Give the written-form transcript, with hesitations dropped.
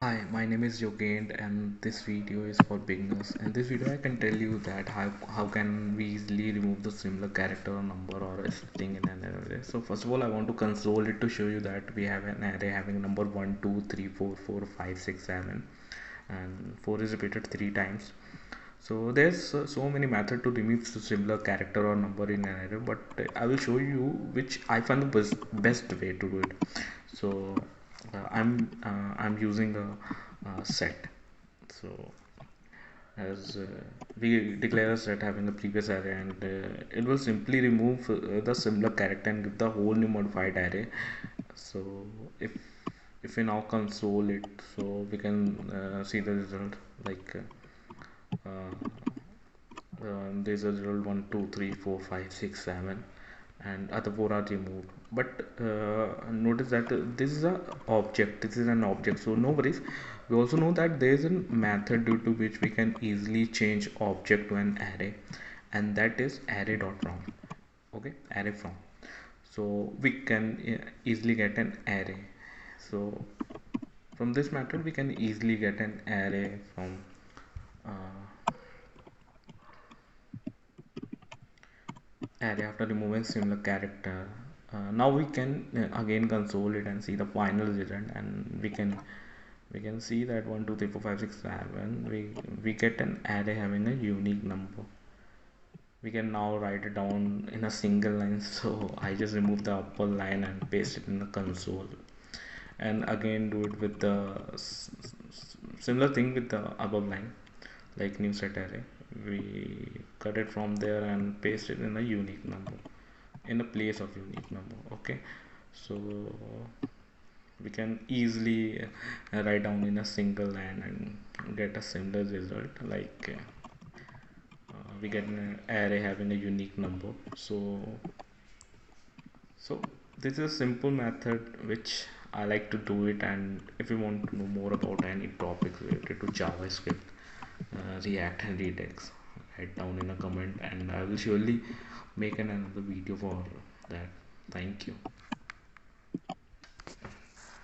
Hi, my name is Yogendra and this video is for beginners. In this video I can tell you that how can we easily remove the similar character or number or a string in an array. So first of all I want to console it to show you that we have an array having number 1, 2, 3, 4, 4, 5, 6, 7, and 4 is repeated 3 times. So there's so many methods to remove similar character or number in an array, but I will show you which I find the best way to do it. So I'm using a set. So as we declare a set having a previous array, and it will simply remove the similar character and give the whole new modified array. So if if we now console it, so we can see the result like there's a result 1 2 3 4 5 6 7, and other four are removed. But notice that this is a object, this is an object, so no worries. We also know that there is a method due to which we can easily change object to an array, and that is array dot from. Okay, array from. So we can easily get an array. So from this method we can easily get an array from uh, array after removing similar character. Now we can again console it and see the final result, and we can see that 1 2 3 4 5 6 7, we get an array having a unique number. We can now write it down in a single line. So I just remove the upper line and paste it in the console, and again do it with the similar thing with the above line, like new set array. We cut it from there and paste it in a unique number, in a place of unique number. Okay, so we can easily write down in a single line and get a similar result, like we get an array having a unique number. So this is a simple method which I like to do it. And if you want to know more about any topics related to JavaScript, React and Redux, write down in a comment and I will surely make another video for that. Thank you.